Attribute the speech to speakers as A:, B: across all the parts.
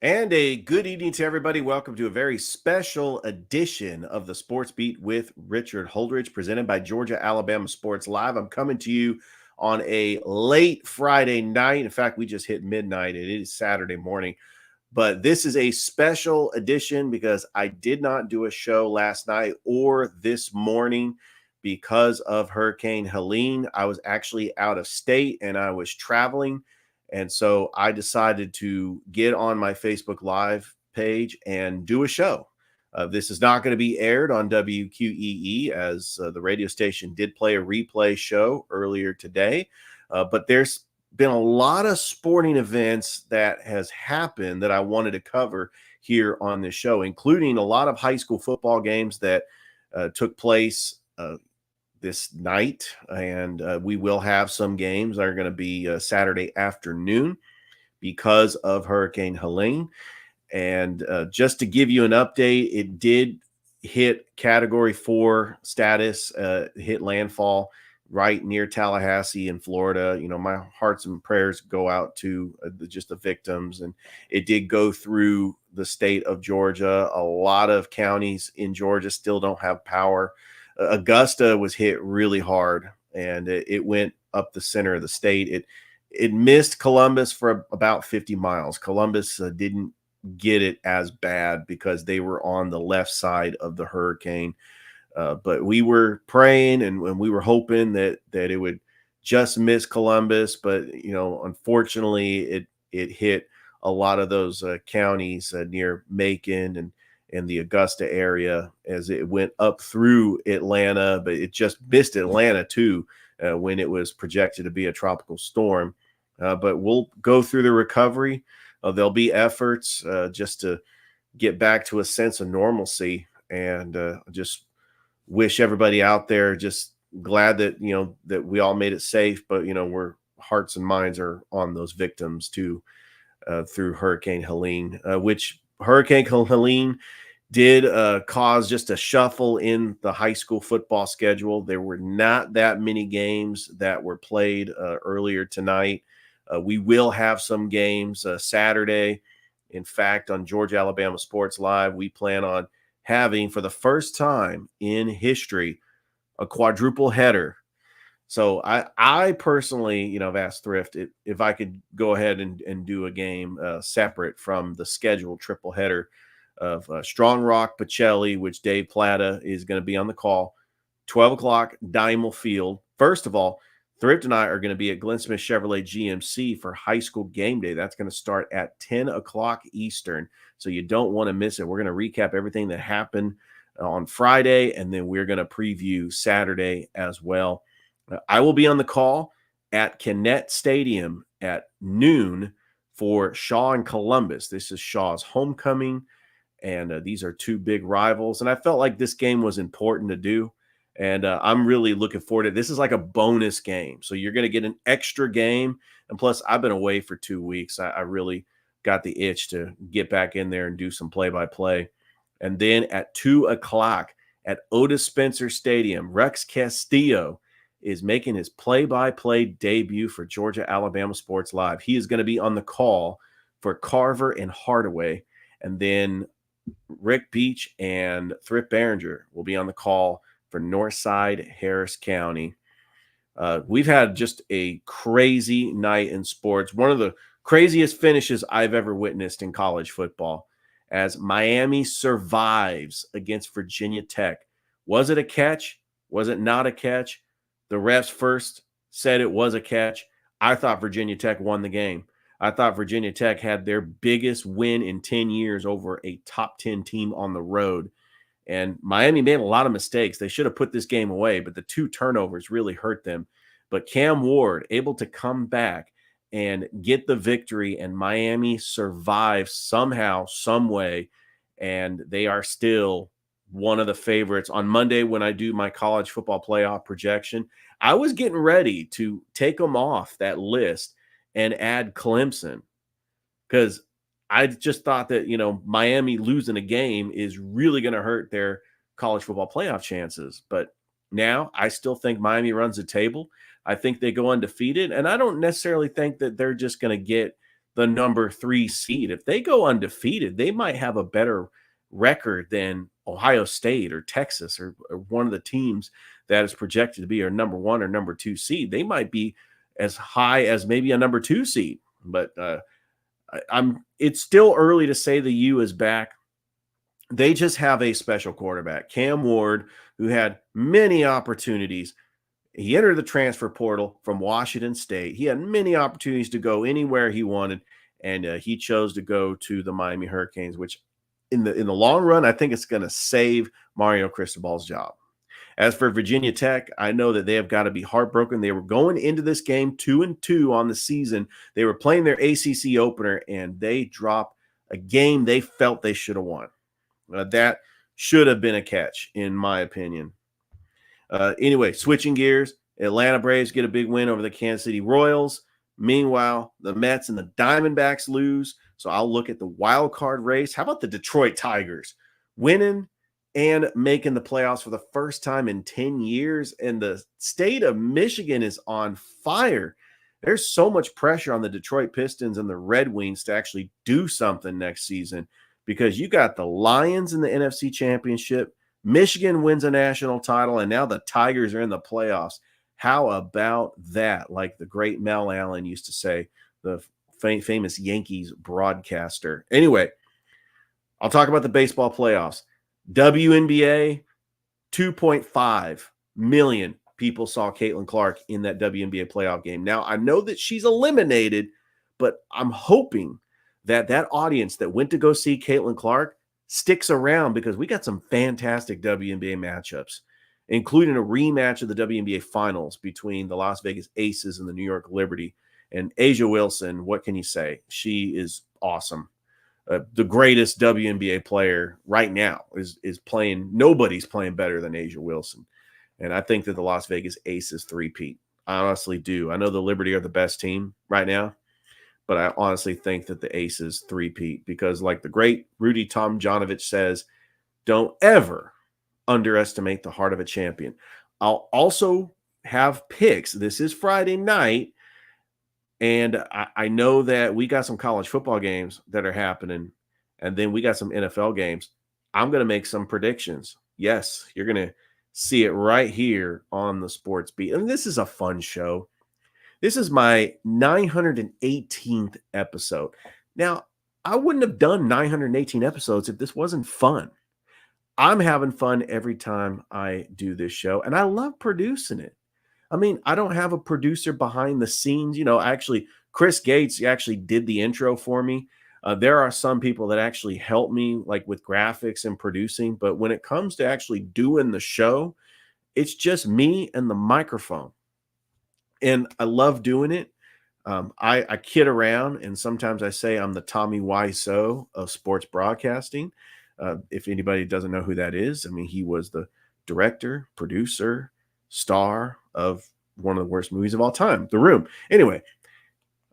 A: And a good evening to everybody. Welcome to a very special edition of the Sports Beat with Richard Holdridge, presented by Georgia Alabama Sports Live. I'm coming to you on a late Friday night. In fact, we just hit midnight. It is Saturday morning. But this is a special edition because I did not do a show last night or this morning because of Hurricane Helene. I was actually out of state and I was traveling. And so I decided to get on my Facebook Live page and do a show. This is not going to be aired on WQEE as the radio station did play a replay show earlier today. But there's been a lot of sporting events that has happened that I wanted to cover here on this show, including a lot of high school football games that took place this night. And we will have some games that are going to be Saturday afternoon because of Hurricane Helene. And just to give you an update, it did hit Category 4 status, hit landfall right near Tallahassee in Florida. You know, my hearts and prayers go out to just the victims. And it did go through the state of Georgia. A lot of counties in Georgia still don't have power. Augusta was hit really hard, and it went up the center of the state. It missed Columbus for about 50 miles. Columbus didn't get it as bad because they were on the left side of the hurricane. But we were praying and we were hoping that it would just miss Columbus. But, you know, unfortunately, it hit a lot of those counties near Macon and the Augusta area as it went up through Atlanta. But it just missed Atlanta, too, when it was projected to be a tropical storm. But we'll go through the recovery. There'll be efforts just to get back to a sense of normalcy, and just wish everybody out there just glad that, you know, that we all made it safe. But, you know, we're hearts and minds are on those victims too through Hurricane Helene, which Hurricane Helene did cause just a shuffle in the high school football schedule. There were not that many games that were played earlier tonight. We will have some games Saturday. In fact, on Georgia Alabama Sports Live, we plan on having, for the first time in history, a quadruple header. So I personally, you know, have asked Thrift if I could go ahead and do a game separate from the scheduled triple header of Strong Rock Pacelli, which Dave Plata is going to be on the call, 12 o'clock, Diamond Field. First of all, Thrift and I are going to be at Glenn Smith Chevrolet GMC for high school game day. That's going to start at 10 o'clock Eastern, so you don't want to miss it. We're going to recap everything that happened on Friday, and then we're going to preview Saturday as well. I will be on the call at Kinnett Stadium at noon for Shaw and Columbus. This is Shaw's homecoming, and these are two big rivals, and I felt like this game was important to do. And I'm really looking forward to it. This is like a bonus game. So you're going to get an extra game. And plus, I've been away for 2 weeks. I really got the itch to get back in there and do some play-by-play. And then at 2 o'clock at Otis Spencer Stadium, Rex Castillo is making his play-by-play debut for Georgia Alabama Sports Live. He is going to be on the call for Carver and Hardaway. And then Rick Beach and Thrift Behringer will be on the call for Northside Harris County. We've had just a crazy night in sports. One of the craziest finishes I've ever witnessed in college football, as Miami survives against Virginia Tech. Was it a catch? Was it not a catch? The refs first said it was a catch. I thought Virginia Tech won the game. I thought Virginia Tech had their biggest win in 10 years over a top 10 team on the road. And Miami made a lot of mistakes. They should have put this game away, but the 2 turnovers really hurt them. But Cam Ward able to come back and get the victory, and Miami survives somehow, some way, and they are still one of the favorites. On Monday, when I do my college football playoff projection, I was getting ready to take them off that list and add Clemson, because I just thought that, you know, Miami losing a game is really going to hurt their college football playoff chances. But now I still think Miami runs the table. I think they go undefeated, and I don't necessarily think that they're just going to get the number 3 seed. If they go undefeated, they might have a better record than Ohio State or Texas or one of the teams that is projected to be a number 1 or number 2 seed. They might be as high as maybe a number 2 seed. But it's still early to say the U is back. They just have a special quarterback, Cam Ward, who had many opportunities. He entered the transfer portal from Washington State. He had many opportunities to go anywhere he wanted, and he chose to go to the Miami Hurricanes, which in the long run, I think it's going to save Mario Cristobal's job. As for Virginia Tech, I know that they have got to be heartbroken. They were going into this game 2-2 on the season. They were playing their ACC opener, and they dropped a game they felt they should have won. That should have been a catch, in my opinion. Anyway, switching gears, Atlanta Braves get a big win over the Kansas City Royals. Meanwhile, the Mets and the Diamondbacks lose. So I'll look at the wild card race. How about the Detroit Tigers winning and making the playoffs for the first time in 10 years? And the state of Michigan is on fire. There's so much pressure on the Detroit Pistons and the Red Wings to actually do something next season, because you got the Lions in the NFC Championship. Michigan wins a national title, and now the Tigers are in the playoffs. How about that? Like the great Mel Allen used to say, the famous Yankees broadcaster. Anyway, I'll talk about the baseball playoffs. WNBA, 2.5 million people saw Caitlin Clark in that WNBA playoff game. Now, I know that she's eliminated, but I'm hoping that audience that went to go see Caitlin Clark sticks around, because we got some fantastic WNBA matchups, including a rematch of the WNBA finals between the Las Vegas Aces and the New York Liberty. And A'ja Wilson, what can you say? She is awesome. The greatest WNBA player right now is playing. Nobody's playing better than A'ja Wilson. And I think that the Las Vegas Aces three-peat. I honestly do. I know the Liberty are the best team right now, but I honestly think that the Aces three-peat, because like the great Rudy Tomjanovich says, don't ever underestimate the heart of a champion. I'll also have picks. This is Friday night, and I know that we got some college football games that are happening, and then we got some NFL games. I'm going to make some predictions. Yes, you're going to see it right here on the Sports Beat. And this is a fun show. This is my 918th episode. Now, I wouldn't have done 918 episodes if this wasn't fun. I'm having fun every time I do this show, and I love producing it. I mean, I don't have a producer behind the scenes. Actually, Chris Gates actually did the intro for me. There are some people that actually help me, like with graphics and producing. But when it comes to actually doing the show, it's just me and the microphone. And I love doing it. I kid around, and sometimes I say I'm the Tommy Wiseau of sports broadcasting. If anybody doesn't know who that is, I mean, he was the director, producer, star of one of the worst movies of all time, The Room. Anyway,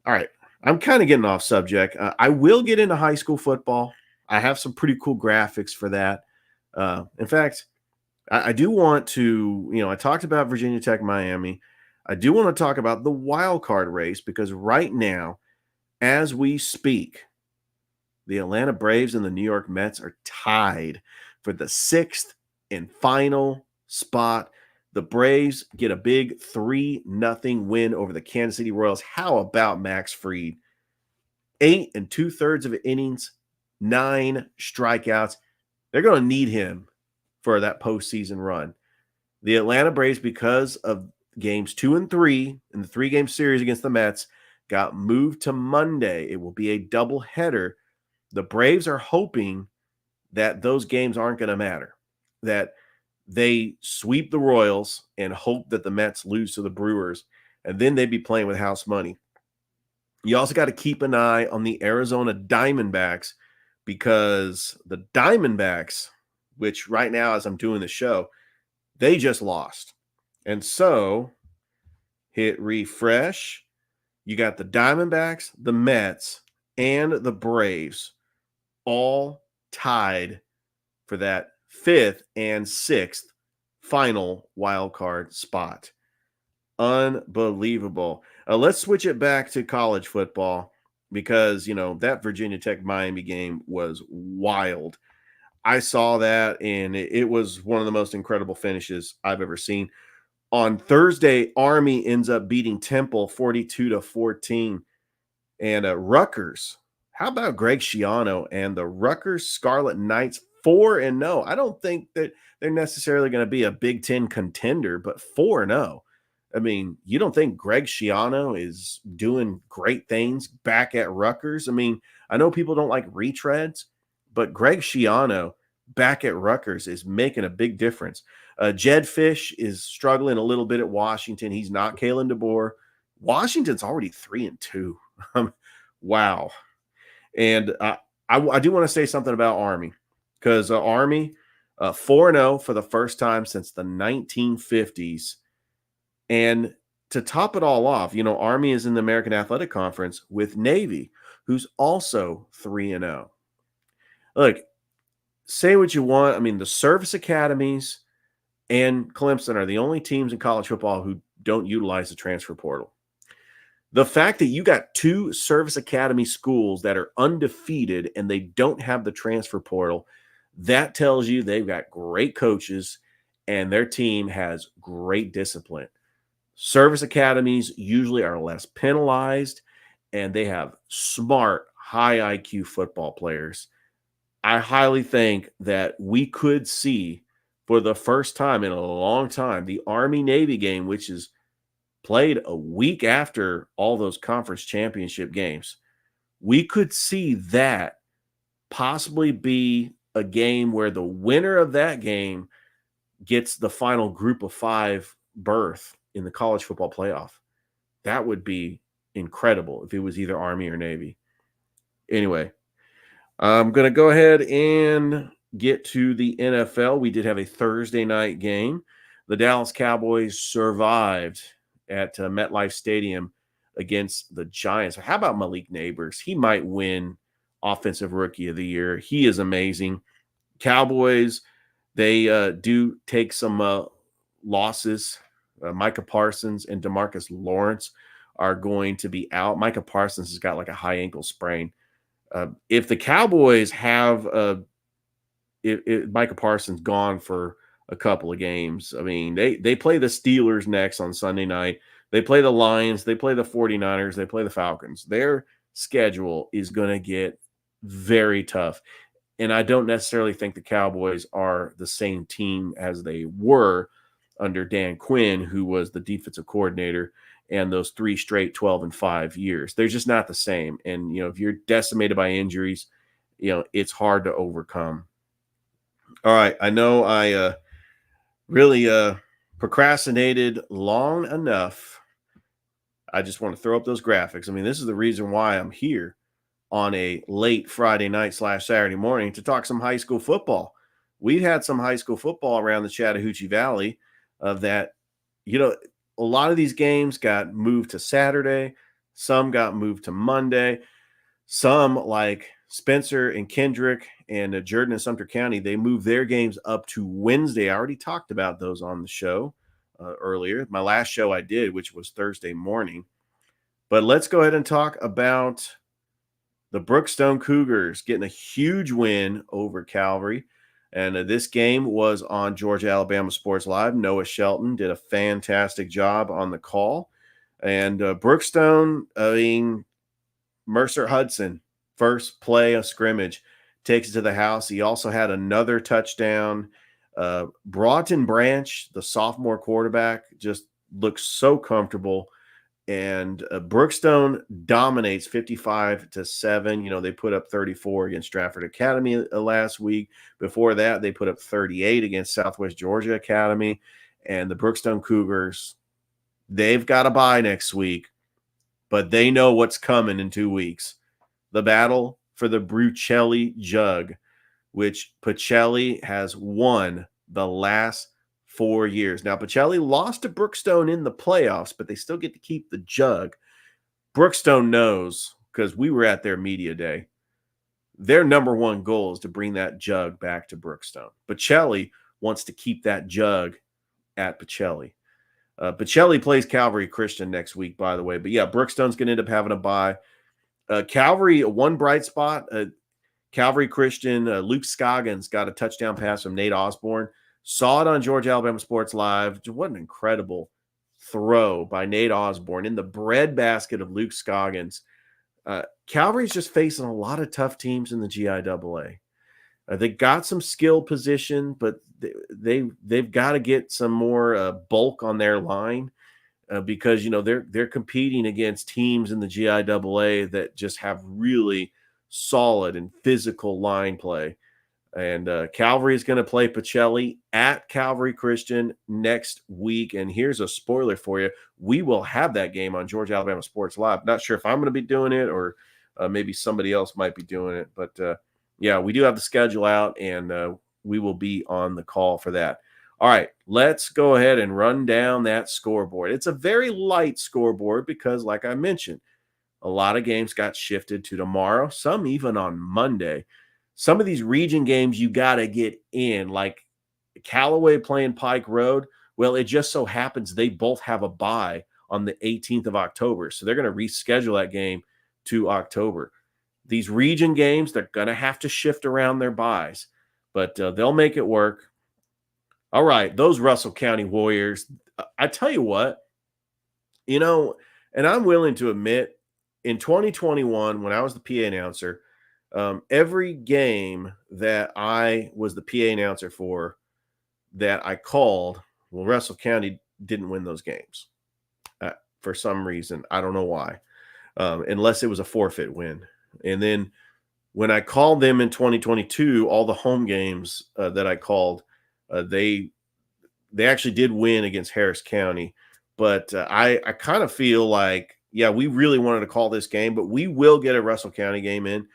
A: all right, I'm kind of getting off subject. I will get into high school football. I have some pretty cool graphics for that. In fact, I do want to, I talked about Virginia Tech, Miami. I do want to talk about the wild card race, because right now, as we speak, the Atlanta Braves and the New York Mets are tied for the 6th and final spot. The Braves get a big 3-0 win over the Kansas City Royals. How about Max Fried? 8 2/3 of innings, 9 strikeouts. They're going to need him for that postseason run. The Atlanta Braves, because of games 2 and 3 in the 3-game series against the Mets, got moved to Monday. It will be a doubleheader. The Braves are hoping that those games aren't going to matter, that they sweep the Royals and hope that the Mets lose to the Brewers, and then they'd be playing with house money. You also got to keep an eye on the Arizona Diamondbacks, because the Diamondbacks, which right now as I'm doing the show, they just lost. And so hit refresh. You got the Diamondbacks, the Mets, and the Braves all tied for that 5th and 6th final wild card spot. Unbelievable. Let's switch it back to college football. because, that Virginia Tech Miami game was wild. I saw that, and it was one of the most incredible finishes I've ever seen. On Thursday, Army ends up beating Temple 42-14. And Rutgers, how about Greg Schiano and the Rutgers Scarlet Knights 4-0? I don't think that they're necessarily going to be a Big Ten contender, but 4-0. I mean, you don't think Greg Schiano is doing great things back at Rutgers? I mean, I know people don't like retreads, but Greg Schiano back at Rutgers is making a big difference. Jed Fish is struggling a little bit at Washington. He's not Kalen DeBoer. Washington's already 3-2. Wow. And I do want to say something about Army, because Army 4-0 for the first time since the 1950s. And to top it all off, Army is in the American Athletic Conference with Navy, who's also 3-0. Look, say what you want. I mean, the service academies and Clemson are the only teams in college football who don't utilize the transfer portal. The fact that you got two service academy schools that are undefeated and they don't have the transfer portal, that tells you they've got great coaches and their team has great discipline. Service academies usually are less penalized and they have smart, high IQ football players. I highly think that we could see, for the first time in a long time, the Army-Navy game, which is played a week after all those conference championship games. We could see that possibly be a game where the winner of that game gets the final group of 5 berth in the college football playoff. That would be incredible if it was either Army or Navy. Anyway, I'm going to go ahead and get to the NFL. We did have a Thursday night game. The Dallas Cowboys survived at MetLife Stadium against the Giants. How about Malik Neighbors? He might win Offensive Rookie of the Year. He is amazing. Cowboys, they do take some losses. Micah Parsons and DeMarcus Lawrence are going to be out. Micah Parsons has got like a high ankle sprain. If the Cowboys have Micah Parsons gone for a couple of games, I mean, they play the Steelers next on Sunday night. They play the Lions. They play the 49ers. They play the Falcons. Their schedule is going to get very tough. And I don't necessarily think the Cowboys are the same team as they were under Dan Quinn, who was the defensive coordinator, and those 3 straight 12-5 years. They're just not the same. And, if you're decimated by injuries, it's hard to overcome. All right. I know I really procrastinated long enough. I just want to throw up those graphics. I mean, this is the reason why I'm here on a late Friday night / Saturday morning to talk some high school football. We've had some high school football around the Chattahoochee Valley that, a lot of these games got moved to Saturday. Some got moved to Monday. Some, like Spencer and Kendrick and Jordan and Sumter County, they moved their games up to Wednesday. I already talked about those on the show earlier. My last show I did, which was Thursday morning. But let's go ahead and talk about the Brookstone Cougars getting a huge win over Calvary. And this game was on Georgia Alabama Sports Live. Noah Shelton did a fantastic job on the call. And Brookstone, Mercer Hudson, first play of scrimmage, takes it to the house. He also had another touchdown. Broughton Branch, the sophomore quarterback, just looks so comfortable. And Brookstone dominates 55-7. They put up 34 against Stratford Academy last week. Before that, they put up 38 against Southwest Georgia Academy. And the Brookstone Cougars, they've got a bye next week, but they know what's coming in 2 weeks. The battle for the Brucelli Jug, which Pacelli has won the last 4 years. Now, Pacelli lost to Brookstone in the playoffs, but they still get to keep the jug. Brookstone knows, because we were at their media day, their number one goal is to bring that jug back to Brookstone. Pacelli wants to keep that jug at Pacelli. Pacelli plays Calvary Christian next week, by the way. But yeah, Brookstone's going to end up having a bye. Calvary, one bright spot. Calvary Christian, Luke Scoggins got a touchdown pass from Nate Osborne. Saw it on Georgia Alabama Sports Live. What an incredible throw by Nate Osborne in the breadbasket of Luke Scoggins. Calvary's just facing a lot of tough teams in the GIAA. They got some skill position, but they've got to get some more bulk on their line because they're competing against teams in the GIAA that just have really solid and physical line play. And Calvary is going to play Pacelli at Calvary Christian next week. And here's a spoiler for you. We will have that game on Georgia Alabama Sports Live. Not sure if I'm going to be doing it or maybe somebody else might be doing it. But, yeah, we do have the schedule out, and we will be on the call for that. All right, let's go ahead and run down that scoreboard. It's a very light scoreboard because, like I mentioned, a lot of games got shifted to tomorrow, some even on Monday. Some of these region games you got to get in, like Callaway playing Pike Road. Well, it just so happens they both have a bye on the 18th of October. So they're going to reschedule that game to October. These region games, they're going to have to shift around their byes, but they'll make it work. All right, those Russell County Warriors, I tell you what, and I'm willing to admit, in 2021, when I was the PA announcer, every game that I was the PA announcer for that I called, well, Russell County didn't win those games for some reason. I don't know why, unless it was a forfeit win. And then when I called them in 2022, all the home games that I called, they actually did win against Harris County. But I kind of feel like, yeah, we really wanted to call this game, but we will get a Russell County game in,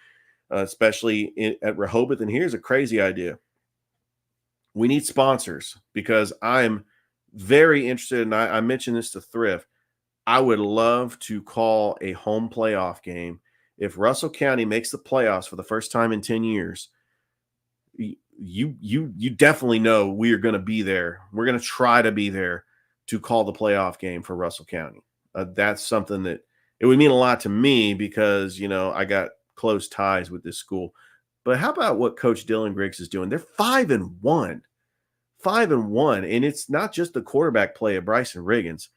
A: especially at Rehoboth. And here's a crazy idea. We need sponsors because I'm very interested, and I mentioned this to Thrift. I would love to call a home playoff game. If Russell County makes the playoffs for the first time in 10 years, you definitely know we are going to be there. We're going to try to be there to call the playoff game for Russell County. That's something that it would mean a lot to me because, I got close ties with this school. But how about what Coach Dylan Griggs is doing? They're 5-1. 5-1. And it's not just the quarterback play of Bryson Riggins.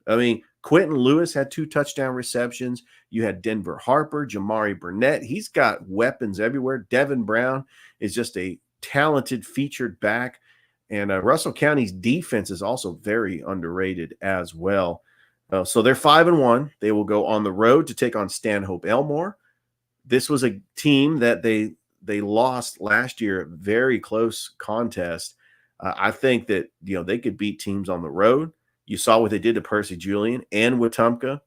A: I mean, Quentin Lewis had 2 touchdown receptions. You had Denver Harper, Jamari Burnett. He's got weapons everywhere. Devin Brown is just a talented featured back. And Russell County's defense is also very underrated as well. So they're 5-1. They will go on the road to take on Stanhope Elmore. This was a team that they lost last year, very close contest. I think that they could beat teams on the road. You saw what they did to Percy Julian and Wetumpka.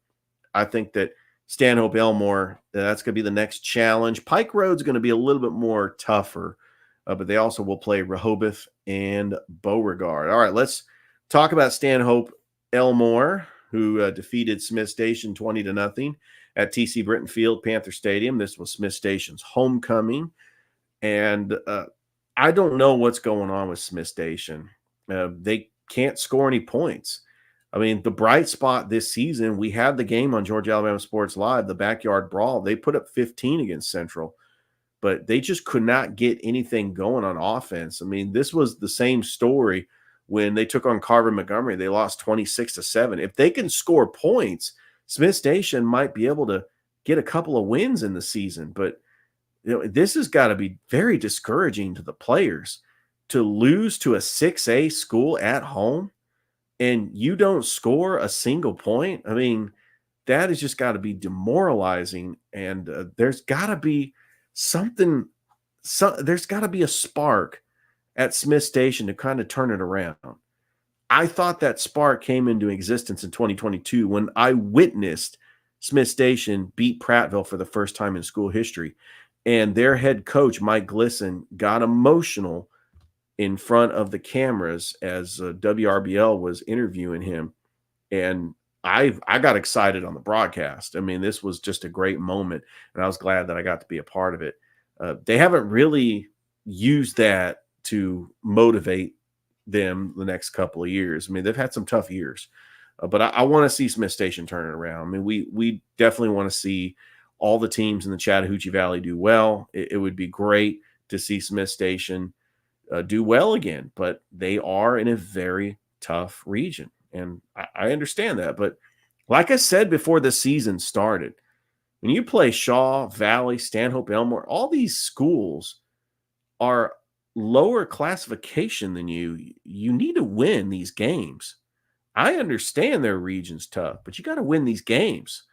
A: I think that Stanhope Elmore, that's going to be the next challenge. Pike Road's going to be a little bit more tougher, but they also will play Rehoboth and Beauregard. All right, let's talk about Stanhope Elmore, who defeated Smith Station 20-0 at TC Britton Field, Panther Stadium. This was Smith Station's homecoming. And I don't know what's going on with Smith Station. They can't score any points. I mean, the bright spot this season, we had the game on Georgia Alabama Sports Live, the backyard brawl. They put up 15 against Central, but they just could not get anything going on offense. I mean, this was the same story when they took on Carver Montgomery. They lost 26-7. If they can score points, Smith Station might be able to get a couple of wins in the season. But this has got to be very discouraging to the players to lose to a 6A school at home and you don't score a single point. I mean, that has just got to be demoralizing. And there's got to be something. There's got to be a spark at Smith Station to kind of turn it around. I thought that spark came into existence in 2022 when I witnessed Smith Station beat Prattville for the first time in school history. And their head coach, Mike Glisson, got emotional in front of the cameras as WRBL was interviewing him. And I got excited on the broadcast. I mean, this was just a great moment, and I was glad that I got to be a part of it. They haven't really used that to motivate them the next couple of years. I mean, they've had some tough years, but I want to see Smith Station turn it around. I mean, we definitely want to see all the teams in the Chattahoochee Valley do well. It would be great to see Smith Station do well again, but they are in a very tough region. And I understand that. But like I said before the season started, when you play Shaw, Valley, Stanhope, Elmore, all these schools are lower classification than you. You need to win these games. I understand their region's tough, but you got to win these games.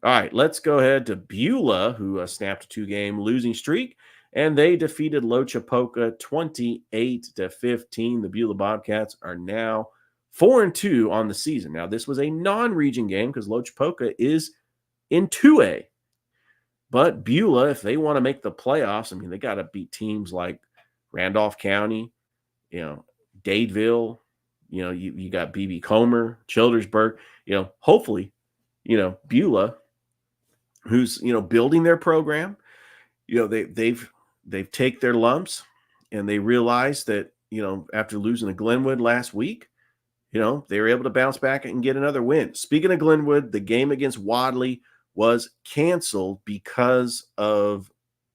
A: All right, let's go ahead to Beulah, who snapped a 2-game losing streak, and they defeated Lochapoka 28-15. The Beulah Bobcats are now 4-2 on the season. Now, this was a non-region game because Lochapoka is in 2A. But Beulah, if they want to make the playoffs, I mean, they got to beat teams like Randolph County, Dadeville, you got BB Comer, Childersburg, hopefully, Beulah, who's, building their program, they've take their lumps and they realize that, after losing to Glenwood last week, they were able to bounce back and get another win. Speaking of Glenwood, the game against Wadley was canceled because of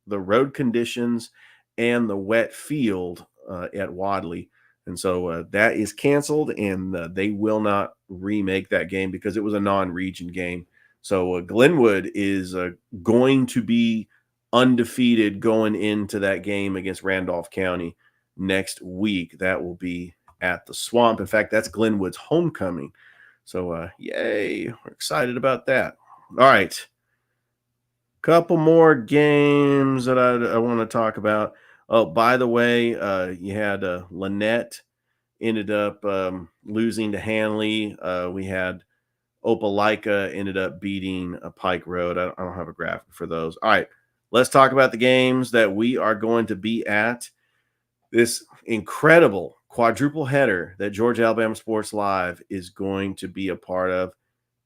A: the road conditions and the wet field at Wadley. And so that is canceled, and they will not remake that game because it was a non-region game. So Glenwood is going to be undefeated going into that game against Randolph County next week. That will be at the Swamp. In fact, that's Glenwood's homecoming. So yay, we're excited about that. All right. Couple more games that I want to talk about. Oh, by the way, you had Lynette ended up losing to Hanley. We had Opelika ended up beating Pike Road. I don't have a graphic for those. All right, let's talk about the games that we are going to be at. This incredible quadruple header that Georgia Alabama Sports Live is going to be a part of.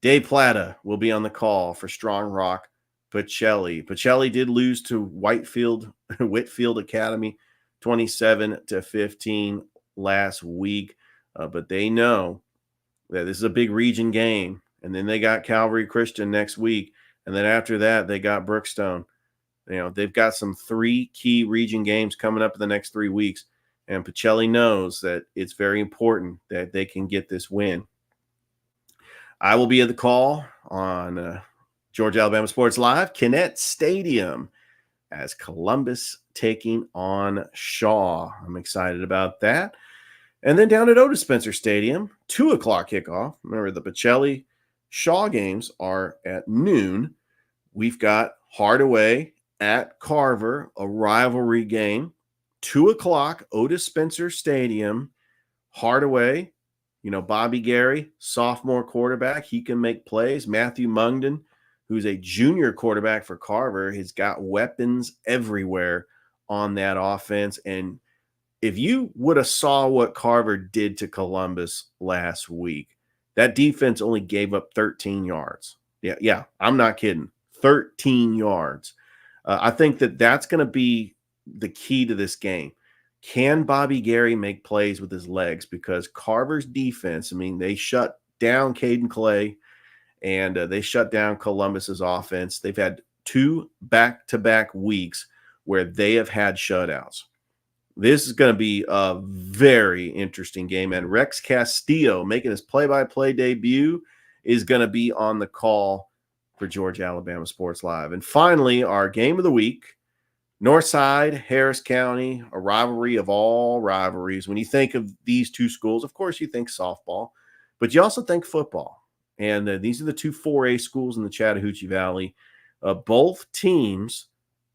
A: Dave Plata will be on the call for Strong Rock Pacelli. Pacelli did lose to Whitfield Academy 27-15 last week, but they know that this is a big region game. And then they got Calvary Christian next week. And then after that, they got Brookstone. They've got some 3 key region games coming up in the next 3 weeks. And Pacelli knows that it's very important that they can get this win. I will be at the call on Georgia Alabama Sports Live, Kinnett Stadium, as Columbus taking on Shaw. I'm excited about that. And then down at Otis Spencer Stadium, 2 o'clock kickoff. Remember, the Pacelli Shaw games are at noon. We've got Hardaway at Carver, a rivalry game. 2 o'clock, Otis Spencer Stadium. Hardaway, Bobby Gary, sophomore quarterback. He can make plays. Matthew Mungden, who's a junior quarterback for Carver, has got weapons everywhere on that offense. And if you would have saw what Carver did to Columbus last week, that defense only gave up 13 yards. Yeah, I'm not kidding. 13 yards. I think that's going to be the key to this game. Can Bobby Gary make plays with his legs? Because Carver's defense, they shut down Caden Clay, and they shut down Columbus's offense. They've had 2 back-to-back weeks where they have had shutouts. This is going to be a very interesting game. And Rex Castillo, making his play-by-play debut, is going to be on the call for Georgia Alabama Sports Live. And finally, our game of the week, Northside, Harris County, a rivalry of all rivalries. When you think of these 2 schools, of course you think softball, but you also think football. And these are the 2 4A schools in the Chattahoochee Valley. Both teams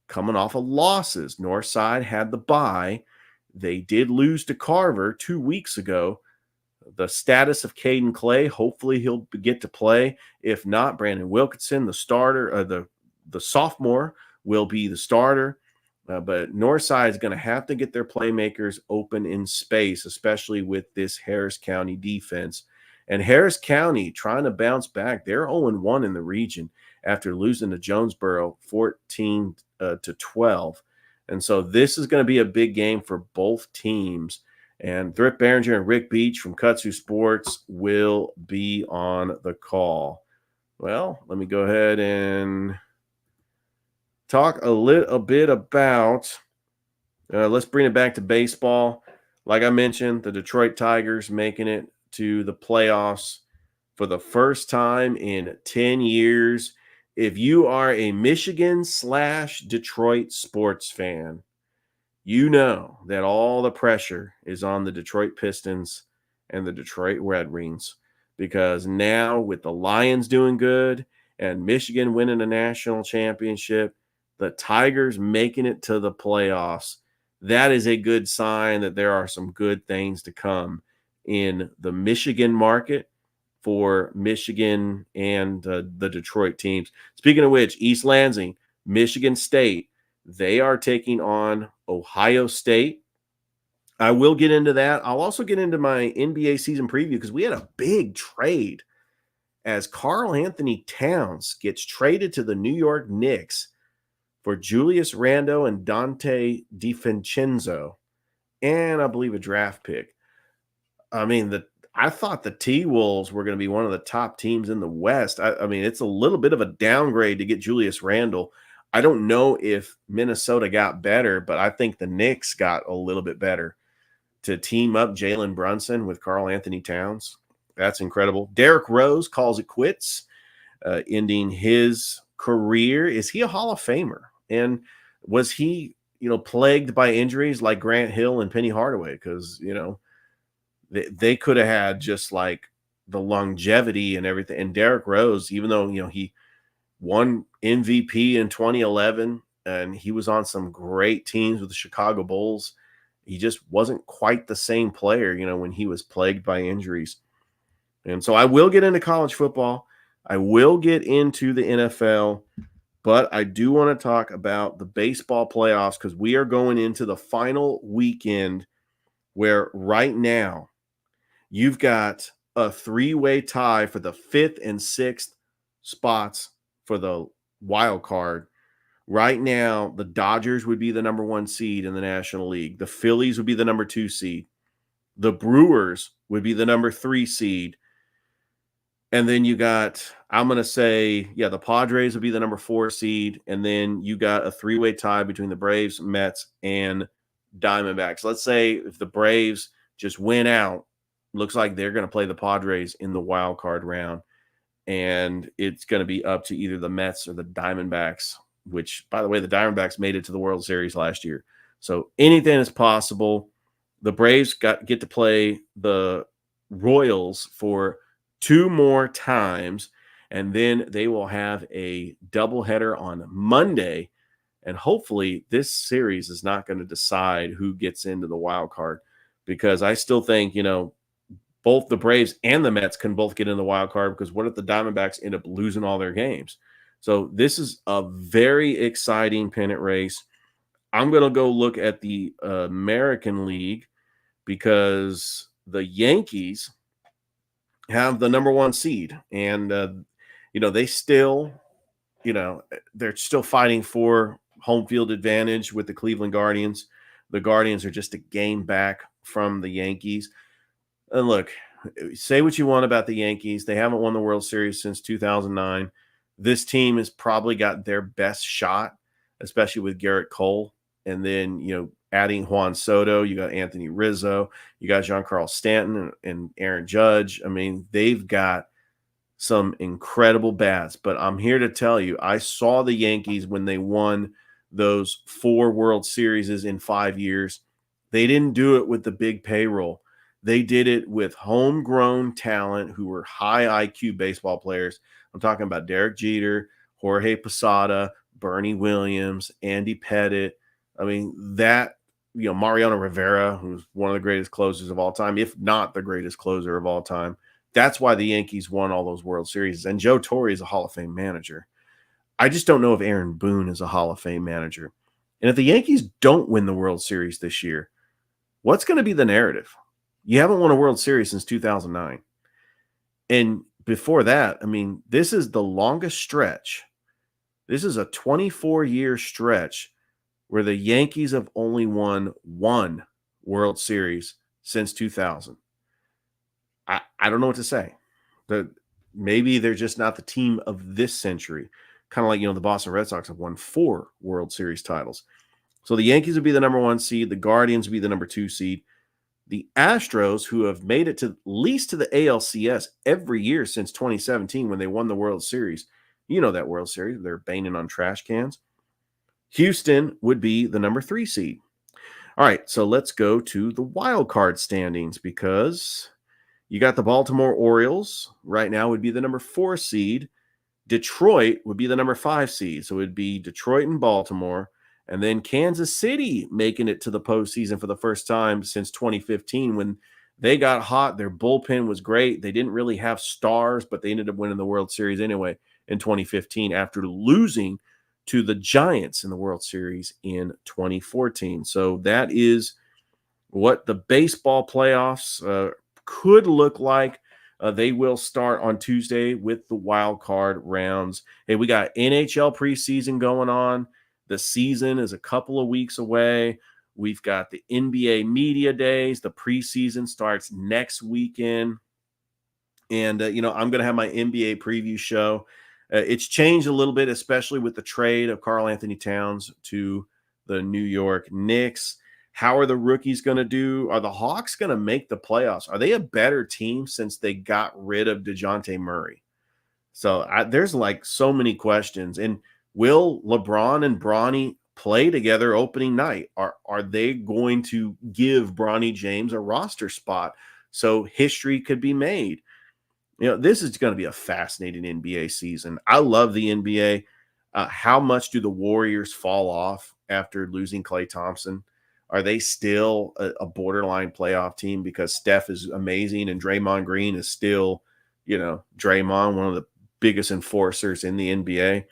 A: coming off of losses. Northside had the bye. They did lose to Carver 2 weeks ago. The status of Caden Clay, hopefully he'll get to play. If not, Brandon Wilkinson, the starter, the sophomore, will be the starter. But Northside is going to have to get their playmakers open in space, especially with this Harris County defense. And Harris County trying to bounce back. They're 0-1 in the region after losing to Jonesboro 14-12. And so this is going to be a big game for both teams. And Thrift Behringer and Rick Beach from Kutsu Sports will be on the call. Well, let me go ahead and talk a little bit about, let's bring it back to baseball. Like I mentioned, the Detroit Tigers making it to the playoffs for the first time in 10 years. If you are a Michigan/Detroit sports fan, you know that all the pressure is on the Detroit Pistons and the Detroit Red Wings, because now with the Lions doing good and Michigan winning a national championship, the Tigers making it to the playoffs, that is a good sign that there are some good things to come in the Michigan market for Michigan and the Detroit teams. Speaking of which, East Lansing, Michigan State, they are taking on Ohio State. I will get into that. I'll also get into my NBA season preview because we had a big trade as Karl Anthony Towns gets traded to the New York Knicks for Julius Randle and Dante DiVincenzo, and I believe a draft pick. I mean, I thought the T-Wolves were going to be one of the top teams in the West. I mean, it's a little bit of a downgrade to get Julius Randle. I don't know if Minnesota got better, but I think the Knicks got a little bit better to team up Jalen Brunson with Karl Anthony Towns. That's incredible. Derrick Rose calls it quits, ending his career. Is he a Hall of Famer? And was he, plagued by injuries like Grant Hill and Penny Hardaway? Because, they could have had just like the longevity and everything. And Derrick Rose, even though, he won MVP in 2011 and he was on some great teams with the Chicago Bulls, he just wasn't quite the same player, when he was plagued by injuries. And so I will get into college football. I will get into the NFL, but I do want to talk about the baseball playoffs because we are going into the final weekend where right now you've got a three-way tie for the 5th and 6th spots for the wild card. Right now, the Dodgers would be the number 1 seed in the National League. The Phillies would be the number 2 seed. The Brewers would be the number 3 seed. And then you got, I'm going to say, the Padres would be the number 4 seed. And then you got a three-way tie between the Braves, Mets, and Diamondbacks. Let's say if the Braves just win out, looks like they're going to play the Padres in the wild card round. And it's going to be up to either the Mets or the Diamondbacks, which, by the way, the Diamondbacks made it to the World Series last year. So anything is possible. The Braves get to play the Royals for 2 more times, and then they will have a doubleheader on Monday. And hopefully this series is not going to decide who gets into the wild card, because I still think, both the Braves and the Mets can both get in the wild card, because what if the Diamondbacks end up losing all their games? So this is a very exciting pennant race. I'm going to go look at the American League because the Yankees have the number 1 seed, and they still, they're still fighting for home field advantage with the Cleveland Guardians. The Guardians are just a game back from the Yankees. And look, say what you want about the Yankees. They haven't won the World Series since 2009. This team has probably got their best shot, especially with Garrett Cole. And then, adding Juan Soto, you got Anthony Rizzo, you got Giancarlo Stanton and Aaron Judge. I mean, they've got some incredible bats. But I'm here to tell you, I saw the Yankees when they won those 4 World Series in 5 years. They didn't do it with the big payroll. They did it with homegrown talent who were high IQ baseball players. I'm talking about Derek Jeter, Jorge Posada, Bernie Williams, Andy Pettit. I mean, Mariano Rivera, who's one of the greatest closers of all time, if not the greatest closer of all time. That's why the Yankees won all those World Series. And Joe Torre is a Hall of Fame manager. I just don't know if Aaron Boone is a Hall of Fame manager. And if the Yankees don't win the World Series this year, what's going to be the narrative? You haven't won a World Series since 2009. And before that, I mean, this is the longest stretch. This is a 24-year stretch where the Yankees have only won 1 World Series since 2000. I don't know what to say. Maybe they're just not the team of this century. kind of like, the Boston Red Sox have won 4 World Series titles. So the Yankees would be the number 1 seed. The Guardians would be the number 2 seed. The Astros, who have made it to at least to the ALCS every year since 2017 when they won the World Series. You know that World Series. They're banging on trash cans. Houston would be the number 3 seed. All right, so let's go to the wild card standings because you got the Baltimore Orioles right now would be the number 4 seed. Detroit would be the number 5 seed. So it would be Detroit and Baltimore. And then Kansas City making it to the postseason for the first time since 2015 when they got hot. Their bullpen was great. They didn't really have stars, but they ended up winning the World Series anyway in 2015 after losing to the Giants in the World Series in 2014. So that is what the baseball playoffs could look like. They will start on Tuesday with the wild card rounds. Hey, we got NHL preseason going on. The season is a couple of weeks away. We've got the NBA media days. The preseason starts next weekend. And, I'm going to have my NBA preview show. It's changed a little bit, especially with the trade of Karl Anthony Towns to the New York Knicks. How are the rookies going to do? Are the Hawks going to make the playoffs? Are they a better team since they got rid of DeJounte Murray? So there's like so many questions. And will LeBron and Bronny play together opening night? Are they going to give Bronny James a roster spot so history could be made? This is going to be a fascinating NBA season. I love the NBA. How much do the Warriors fall off after losing Klay Thompson? Are they still a borderline playoff team because Steph is amazing and Draymond Green is still, Draymond, one of the biggest enforcers in the NBA?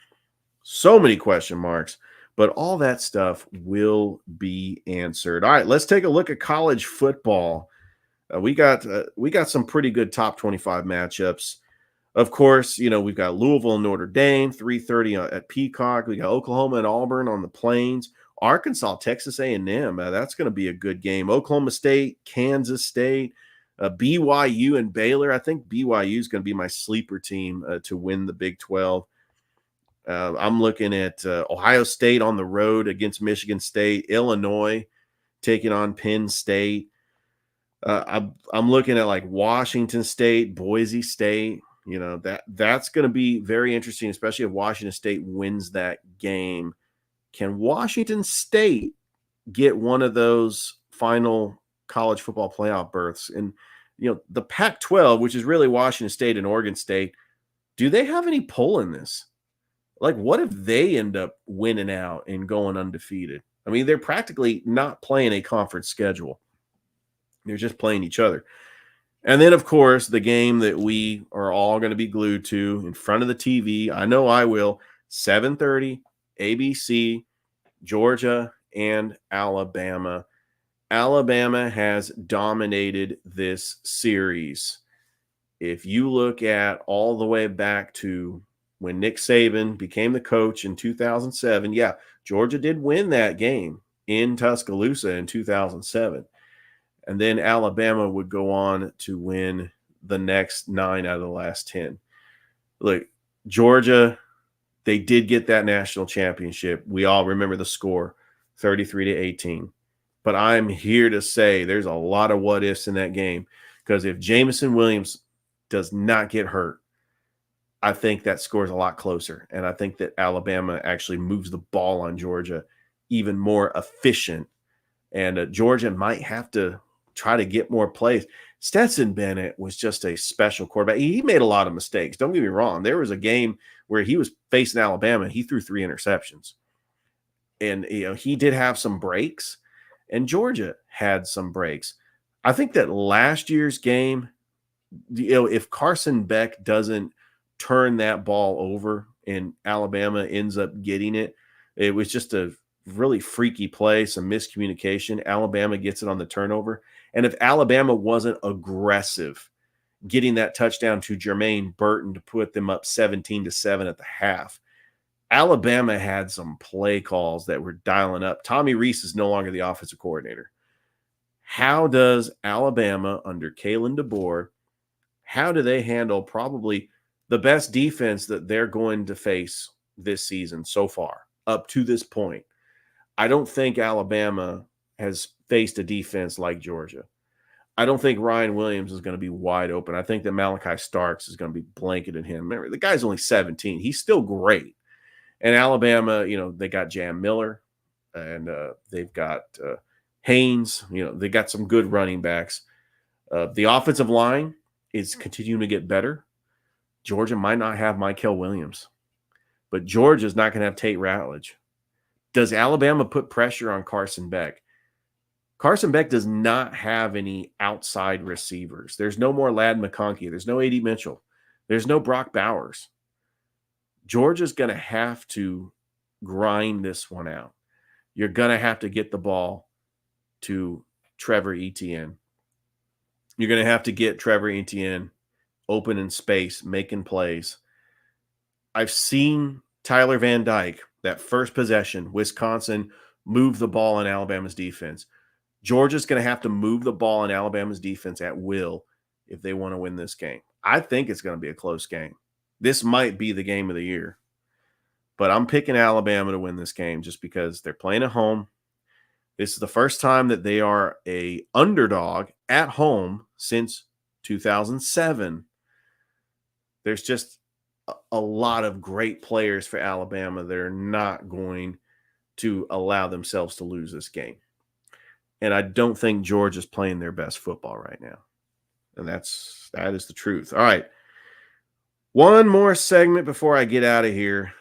A: So many question marks, but all that stuff will be answered. All right, let's take a look at college football. We got some pretty good top 25 matchups. Of course, we've got Louisville and Notre Dame, 3:30 at Peacock. We got Oklahoma and Auburn on the Plains. Arkansas, Texas A&M. That's going to be a good game. Oklahoma State, Kansas State, BYU and Baylor. I think BYU is going to be my sleeper team to win the Big 12. I'm looking at Ohio State on the road against Michigan State, Illinois taking on Penn State. I'm looking at like Washington State, Boise State. That's going to be very interesting, especially if Washington State wins that game. Can Washington State get one of those final college football playoff berths? And the Pac-12, which is really Washington State and Oregon State, do they have any pull in this? Like, what if they end up winning out and going undefeated? I mean, they're practically not playing a conference schedule. They're just playing each other. And then, of course, the game that we are all going to be glued to in front of the TV. I know I will. 7:30, ABC, Georgia and Alabama. Alabama has dominated this series. If you look at all the way back to when Nick Saban became the coach in 2007, yeah, Georgia did win that game in Tuscaloosa in 2007. And then Alabama would go on to win the next 9 out of the last 10. Look, Georgia, they did get that national championship. We all remember the score, 33-18. But I'm here to say there's a lot of what ifs in that game because if Jamison Williams does not get hurt, I think that score is a lot closer. And I think that Alabama actually moves the ball on Georgia even more efficient. And Georgia might have to try to get more plays. Stetson Bennett was just a special quarterback. He made a lot of mistakes. Don't get me wrong. There was a game where he was facing Alabama. He threw 3 interceptions. And, he did have some breaks, and Georgia had some breaks. I think that last year's game, if Carson Beck doesn't turn that ball over and Alabama ends up getting it, it was just a really freaky play, some miscommunication. Alabama gets it on the turnover. And if Alabama wasn't aggressive, getting that touchdown to Jermaine Burton to put them up 17-7 at the half, Alabama had some play calls that were dialing up. Tommy Rees is no longer the offensive coordinator. How does Alabama under Kalen DeBoer, how do they handle probably the best defense that they're going to face this season so far, up to this point, I don't think Alabama has faced a defense like Georgia. I don't think Ryan Williams is going to be wide open. I think that Malachi Starks is going to be blanketed him. Remember, the guy's only 17. He's still great. And Alabama, they got Jam Miller and they've got Haynes. They got some good running backs. The offensive line is continuing to get better. Georgia might not have Mykel Williams, but Georgia's not going to have Tate Ratledge. Does Alabama put pressure on Carson Beck? Carson Beck does not have any outside receivers. There's no more Ladd McConkey. There's no A.D. Mitchell. There's no Brock Bowers. Georgia's going to have to grind this one out. You're going to have to get the ball to Trevor Etienne. You're going to have to get Trevor Etienne open in space, making plays. I've seen Tyler Van Dyke, that first possession, Wisconsin, move the ball in Alabama's defense. Georgia's going to have to move the ball in Alabama's defense at will if they want to win this game. I think it's going to be a close game. This might be the game of the year. But I'm picking Alabama to win this game just because they're playing at home. This is the first time that they are a underdog at home since 2007. There's just a lot of great players for Alabama that are not going to allow themselves to lose this game. And I don't think Georgia's playing their best football right now. And that is the truth. All right. One more segment before I get out of here.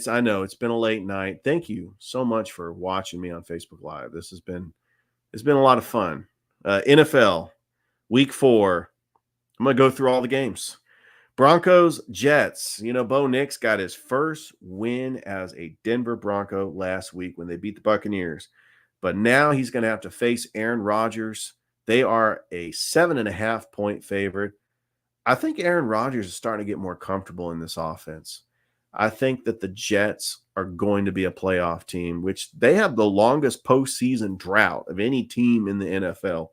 A: I know it's been a late night. Thank you so much for watching me on Facebook Live. It's been a lot of fun. NFL Week 4. I'm going to go through all the games. Broncos, Jets. Bo Nix got his first win as a Denver Bronco last week when they beat the Buccaneers. But now he's going to have to face Aaron Rodgers. They are a 7.5-point favorite. I think Aaron Rodgers is starting to get more comfortable in this offense. I think that the Jets are going to be a playoff team, which they have the longest postseason drought of any team in the NFL.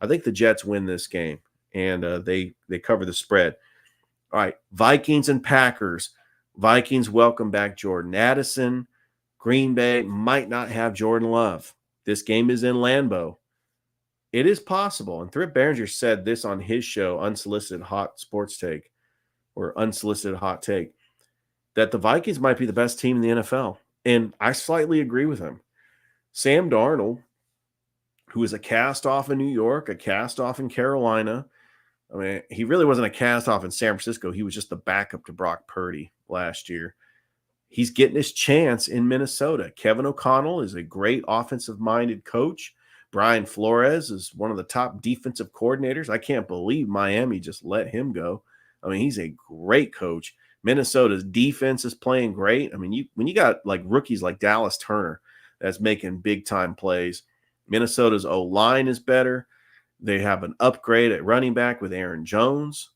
A: I think the Jets win this game, and they cover the spread. All right, Vikings and Packers. Vikings welcome back Jordan Addison. Green Bay might not have Jordan Love. This game is in Lambeau. It is possible, and Thrift Behringer said this on his show, Unsolicited Hot Sports Take, or Unsolicited Hot Take, that the Vikings might be the best team in the NFL. And I slightly agree with him. Sam Darnold, who is a cast-off in New York, a cast-off in Carolina. I mean, he really wasn't a cast-off in San Francisco. He was just the backup to Brock Purdy last year. He's getting his chance in Minnesota. Kevin O'Connell is a great offensive-minded coach. Brian Flores is one of the top defensive coordinators. I can't believe Miami just let him go. I mean, he's a great coach. Minnesota's defense is playing great. I mean, when you got like rookies like Dallas Turner that's making big-time plays, Minnesota's O-line is better. They have an upgrade at running back with Aaron Jones,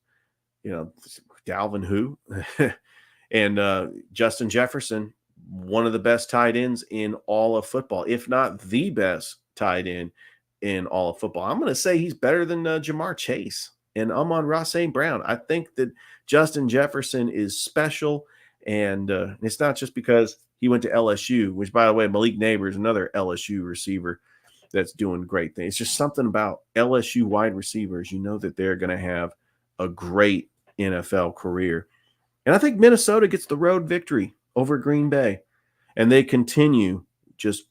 A: Dalvin who, and Justin Jefferson, one of the best tight ends in all of football, if not the best tight end in all of football. I'm going to say he's better than Jamar Chase and Amon-Ra St. Brown. I think that Justin Jefferson is special, and it's not just because he went to LSU, which, by the way, Malik Neighbors, another LSU receiver that's doing great things. It's just something about LSU wide receivers. You know that they're going to have a great NFL career. And I think Minnesota gets the road victory over Green Bay, and they continue just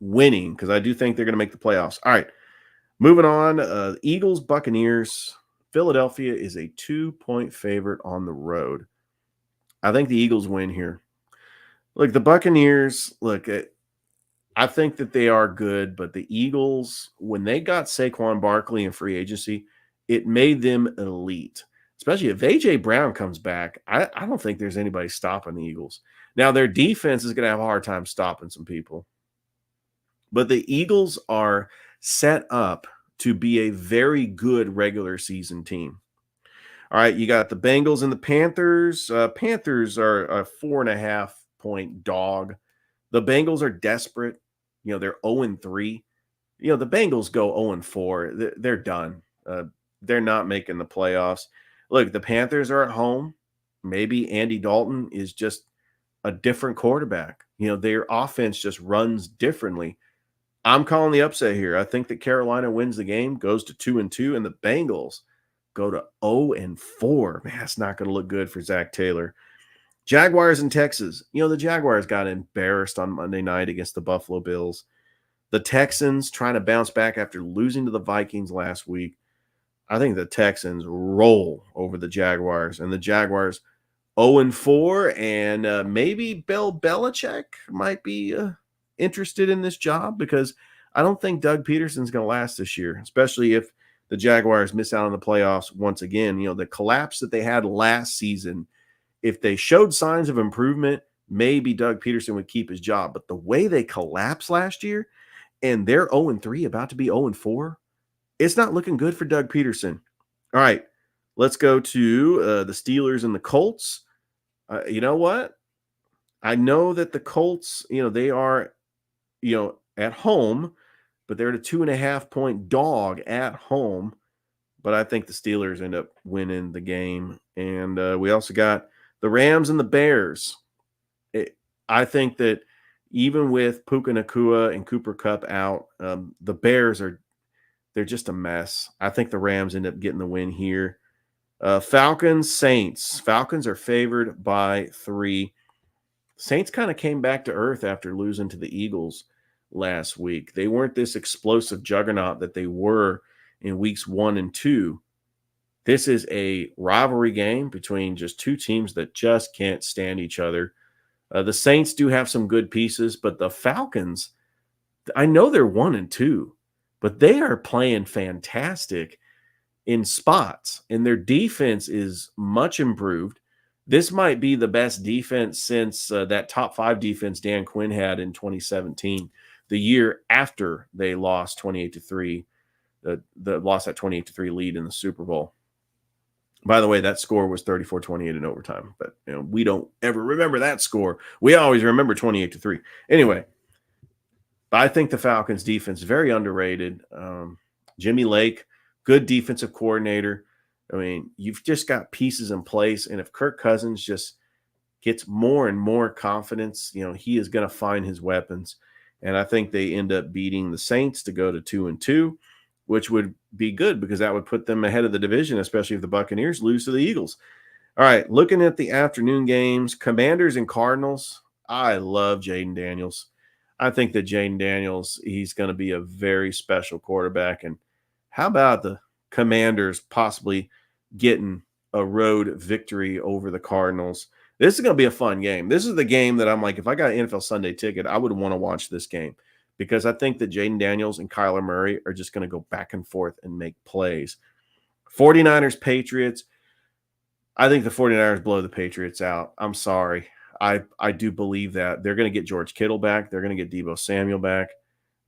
A: winning because I do think they're going to make the playoffs. All right, moving on. Eagles, Buccaneers. Philadelphia is a 2-point favorite on the road. I think the Eagles win here. Look, the Buccaneers, I think that they are good, but the Eagles, when they got Saquon Barkley in free agency, it made them elite. Especially if A.J. Brown comes back, I don't think there's anybody stopping the Eagles. Now, their defense is going to have a hard time stopping some people. But the Eagles are set up to be a very good regular season team. All right, you got the Bengals and the Panthers. Panthers are a 4.5-point dog. The Bengals are desperate. They're 0-3. The Bengals go 0-4. They're done. They're not making the playoffs. Look, the Panthers are at home. Maybe Andy Dalton is just a different quarterback. Their offense just runs differently. I'm calling the upset here. I think that Carolina wins the game, goes to 2-2, and the Bengals go to 0-4. Man, that's not going to look good for Zach Taylor. Jaguars in Texas. The Jaguars got embarrassed on Monday night against the Buffalo Bills. The Texans trying to bounce back after losing to the Vikings last week. I think the Texans roll over the Jaguars, and the Jaguars 0-4, and maybe Bill Belichick might be interested in this job, because I don't think Doug Peterson's going to last this year, especially if the Jaguars miss out on the playoffs once again. The collapse that they had last season, if they showed signs of improvement, maybe Doug Peterson would keep his job. But the way they collapsed last year, and they're 0-3, about to be 0-4, it's not looking good for Doug Peterson. All right, let's go to the Steelers and the Colts. You know what? I know that the Colts, they are, at home, but they're a 2.5-point dog at home. But I think the Steelers end up winning the game. And we also got the Rams and the Bears. I think that even with Puka Nacua and Cooper Kupp out, the Bears they're just a mess. I think the Rams end up getting the win here. Falcons, Saints. Falcons are favored by 3. Saints kind of came back to earth after losing to the Eagles last week. They weren't this explosive juggernaut that they were in weeks 1 and 2. This is a rivalry game between just two teams that just can't stand each other. The Saints do have some good pieces, but the Falcons, I know they're 1 and 2, but they are playing fantastic in spots, and their defense is much improved. This might be the best defense since that top 5 defense Dan Quinn had in 2017, the year after they lost 28-3, lost that 28-3 lead in the Super Bowl. By the way, that score was 34-28 in overtime, but we don't ever remember that score. We always remember 28-3. Anyway, I think the Falcons defense is very underrated. Jimmy Lake, good defensive coordinator. I mean, you've just got pieces in place, and if Kirk Cousins just gets more and more confidence, he is going to find his weapons. And I think they end up beating the Saints to go to 2-2, which would be good because that would put them ahead of the division, especially if the Buccaneers lose to the Eagles. All right, looking at the afternoon games, Commanders and Cardinals. I love Jaden Daniels. I think that Jaden Daniels, he's going to be a very special quarterback. And how about the Commanders possibly getting a road victory over the Cardinals? This is going to be a fun game. This is the game that I'm like, if I got an NFL Sunday ticket, I would want to watch this game because I think that Jaden Daniels and Kyler Murray are just going to go back and forth and make plays. 49ers, Patriots. I think the 49ers blow the Patriots out. I'm sorry. I do believe that. They're going to get George Kittle back. They're going to get Deebo Samuel back.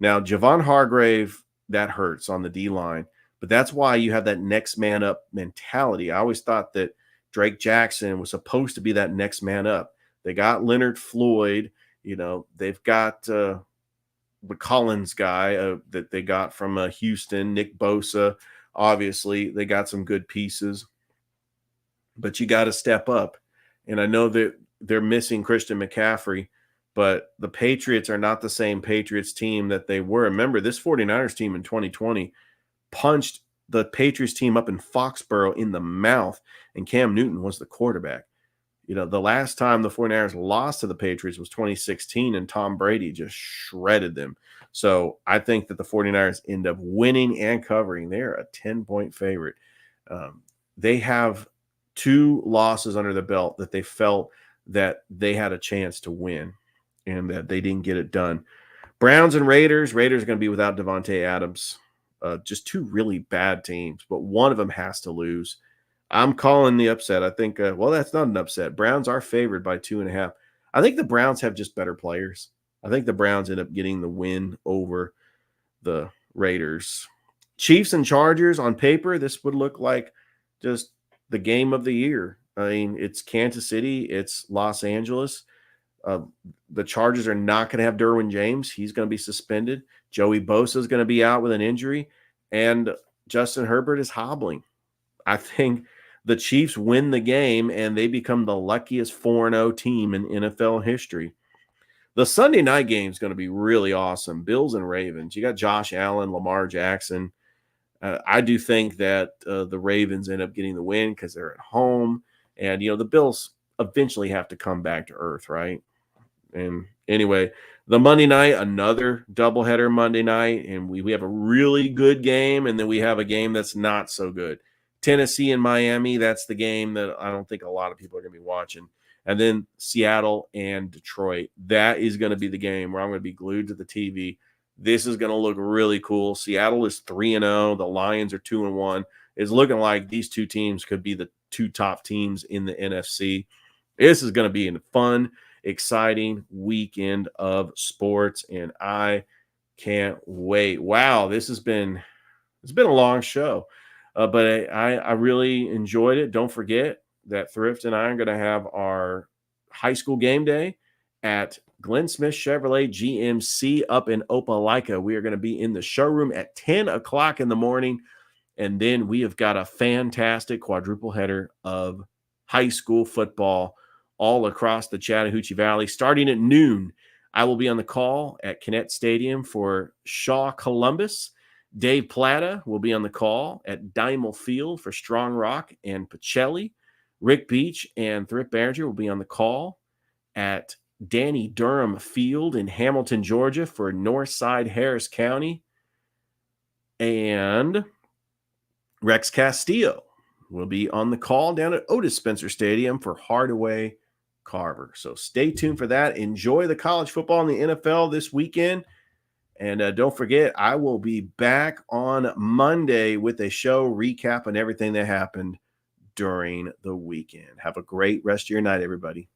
A: Now, Javon Hargrave, that hurts on the D-line. But that's why you have that next man up mentality. I always thought that Drake Jackson was supposed to be that next man up. They got Leonard Floyd. They've got the Collins guy that they got from Houston, Nick Bosa. Obviously, they got some good pieces. But you got to step up. And I know that they're missing Christian McCaffrey, but the Patriots are not the same Patriots team that they were. Remember, this 49ers team in 2020 punched the Patriots team up in Foxborough in the mouth, and Cam Newton was the quarterback. The last time the 49ers lost to the Patriots was 2016, and Tom Brady just shredded them. So I think that the 49ers end up winning and covering. They're a 10-point favorite. They have 2 losses under the belt that they felt that they had a chance to win and that they didn't get it done. Browns and Raiders. Raiders are going to be without Devontae Adams. Just 2 really bad teams, but one of them has to lose. I'm calling the upset. I think, that's not an upset. Browns are favored by 2.5. I think the Browns have just better players. I think the Browns end up getting the win over the Raiders. Chiefs and Chargers, on paper, this would look like just the game of the year. I mean, it's Kansas City, it's Los Angeles. The Chargers are not going to have Derwin James. He's going to be suspended. Joey Bosa is going to be out with an injury, and Justin Herbert is hobbling. I think the Chiefs win the game and they become the luckiest 4-0 team in NFL history. The Sunday night game is going to be really awesome. Bills and Ravens. You got Josh Allen, Lamar Jackson. I do think that the Ravens end up getting the win because they're at home. And, the Bills eventually have to come back to earth, right? And anyway, the Monday night, another doubleheader Monday night, and we have a really good game, and then we have a game that's not so good. Tennessee and Miami, that's the game that I don't think a lot of people are going to be watching. And then Seattle and Detroit. That is going to be the game where I'm going to be glued to the TV. This is going to look really cool. Seattle is 3-0. The Lions are 2-1. It's looking like these two teams could be the two top teams in the NFC. This is going to be a fun, exciting weekend of sports, and I can't wait. Wow, it's been a long show, but I really enjoyed it. Don't forget that Thrift and I are going to have our high school game day at Glenn Smith Chevrolet GMC up in Opelika. We are going to be in the showroom at 10 o'clock in the morning. And then we have got a fantastic quadruple header of high school football all across the Chattahoochee Valley. Starting at noon, I will be on the call at Kinnett Stadium for Shaw Columbus. Dave Plata will be on the call at Dymel Field for Strong Rock and Pacelli. Rick Beach and Thrift Barringer will be on the call at Danny Durham Field in Hamilton, Georgia for Northside Harris County. And Rex Castillo will be on the call down at Otis Spencer Stadium for Hardaway Carver. So stay tuned for that. Enjoy the college football and the NFL this weekend. And don't forget, I will be back on Monday with a show recapping everything that happened during the weekend. Have a great rest of your night, everybody.